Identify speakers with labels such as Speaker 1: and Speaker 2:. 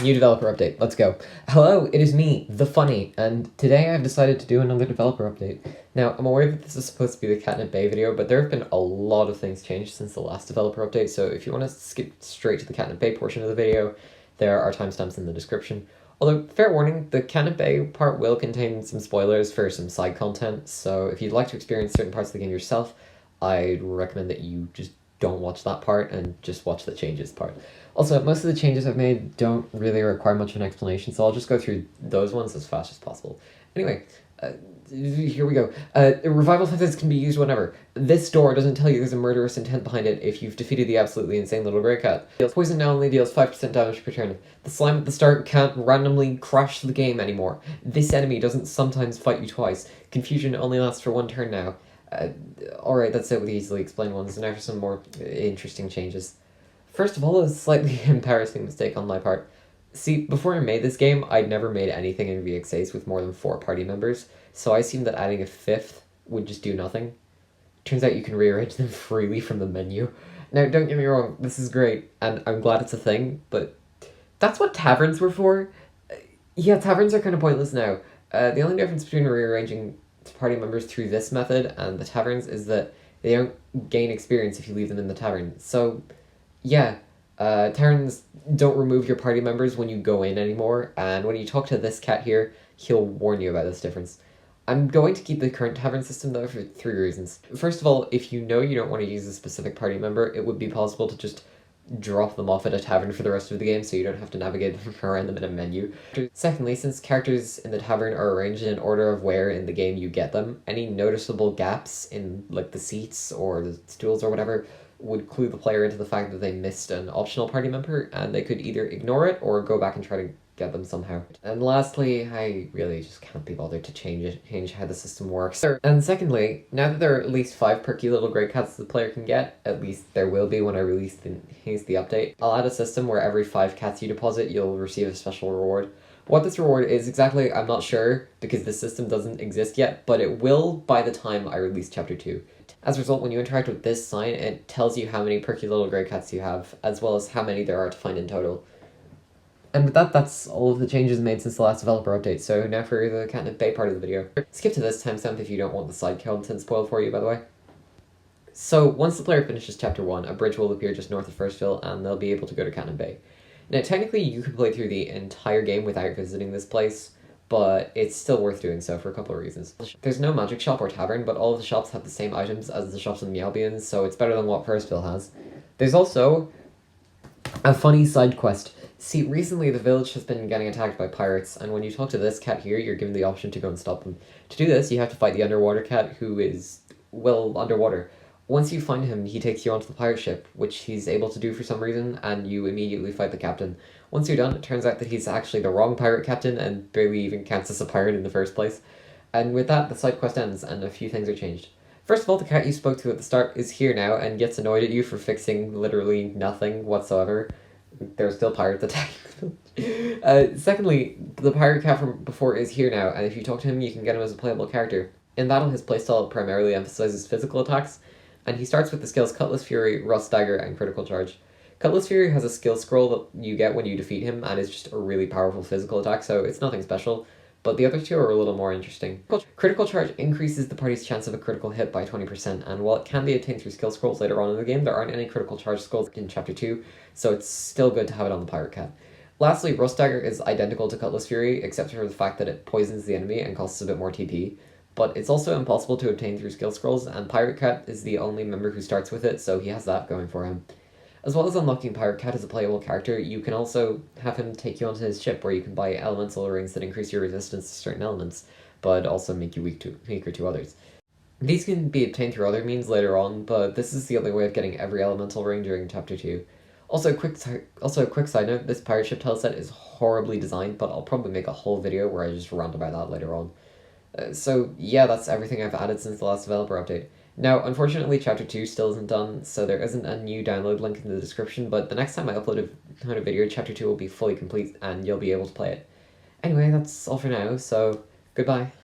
Speaker 1: New developer update, let's go. Hello, it is me, The Funny, and today I've decided to do another developer update. Now, I'm aware that this is supposed to be the Catnip Bay video, but there have been a lot of things changed since the last developer update, so if you want to skip straight to the Catnip Bay portion of the video, there are timestamps in the description. Although, fair warning, the Catnip Bay part will contain some spoilers for some side content, so if you'd like to experience certain parts of the game yourself, I'd recommend that you just don't watch that part and just watch the changes part. Also, most of the changes I've made don't really require much of an explanation, so I'll just go through those ones as fast as possible. Anyway, here we go. Revival methods can be used whenever. This door doesn't tell you there's a murderous intent behind it if you've defeated the absolutely insane little grey cat. Poison now only deals 5% damage per turn. The slime at the start can't randomly crash the game anymore. This enemy doesn't sometimes fight you twice. Confusion only lasts for one turn now. Alright, that's it with the easily explained ones. Now for some more interesting changes. First of all, a slightly embarrassing mistake on my part. See, before I made this game, I'd never made anything in VX8 with more than 4 party members, so I assumed that adding a 5th would just do nothing. Turns out you can rearrange them freely from the menu. Now, don't get me wrong, this is great, and I'm glad it's a thing, but that's what taverns were for. Yeah, taverns are kind of pointless now. The only difference between rearranging party members through this method and the taverns is that they don't gain experience if you leave them in the tavern. So, yeah, taverns don't remove your party members when you go in anymore, and when you talk to this cat here, he'll warn you about this difference. I'm going to keep the current tavern system though for 3 reasons. First of all, if you know you don't want to use a specific party member, it would be possible to just drop them off at a tavern for the rest of the game so you don't have to navigate around them in a menu. Secondly, since characters in the tavern are arranged in order of where in the game you get them, any noticeable gaps in like the seats or the stools or whatever would clue the player into the fact that they missed an optional party member and they could either ignore it or go back and try to get them somehow. And lastly, I really just can't be bothered to change how the system works. And secondly, now that there are at least 5 perky little grey cats the player can get, at least there will be when I release the update, I'll add a system where every 5 cats you deposit, you'll receive a special reward. What this reward is exactly, I'm not sure, because this system doesn't exist yet, but it will by the time I release Chapter 2. As a result, when you interact with this sign, it tells you how many perky little grey cats you have, as well as how many there are to find in total. And with that, that's all of the changes made since the last developer update, so now for the Catnip Bay part of the video. Skip to this timestamp if you don't want the side content spoiled for you, by the way. So, once the player finishes Chapter 1, a bridge will appear just north of Firstville, and they'll be able to go to Catnip Bay. Now, technically, you can play through the entire game without visiting this place, but it's still worth doing so for a couple of reasons. There's no magic shop or tavern, but all of the shops have the same items as the shops in Meowbians, so it's better than what Firstville has. There's also a funny side quest. See, recently the village has been getting attacked by pirates, and when you talk to this cat here, you're given the option to go and stop them. To do this, you have to fight the underwater cat, who is, well, underwater. Once you find him, he takes you onto the pirate ship, which he's able to do for some reason, and you immediately fight the captain. Once you're done, it turns out that he's actually the wrong pirate captain, and barely even counts as a pirate in the first place. And with that, the side quest ends, and a few things are changed. First of all, the cat you spoke to at the start is here now, and gets annoyed at you for fixing literally nothing whatsoever. There are still pirates attacking them. Secondly, the pirate cat from before is here now, and if you talk to him, you can get him as a playable character. In battle, his playstyle primarily emphasizes physical attacks, and he starts with the skills Cutlass Fury, Rust Dagger, and Critical Charge. Cutlass Fury has a skill scroll that you get when you defeat him, and is just a really powerful physical attack, so it's nothing special, but the other two are a little more interesting. Critical Charge increases the party's chance of a critical hit by 20%, and while it can be attained through skill scrolls later on in the game, there aren't any Critical Charge scrolls in Chapter 2, so it's still good to have it on the Pirate Cat. Lastly, Rust Dagger is identical to Cutlass Fury, except for the fact that it poisons the enemy and costs a bit more TP, but it's also impossible to obtain through skill scrolls, and Pirate Cat is the only member who starts with it, so he has that going for him. As well as unlocking Pirate Cat as a playable character, you can also have him take you onto his ship, where you can buy elemental rings that increase your resistance to certain elements, but also make you weaker to others. These can be obtained through other means later on, but this is the only way of getting every elemental ring during Chapter 2. Also, a quick side note, this pirate ship tileset is horribly designed, but I'll probably make a whole video where I just rant about that later on. So yeah, that's everything I've added since the last developer update. Now, unfortunately, Chapter 2 still isn't done, so there isn't a new download link in the description, but the next time I upload a video, Chapter 2 will be fully complete, and you'll be able to play it. Anyway, that's all for now, so goodbye.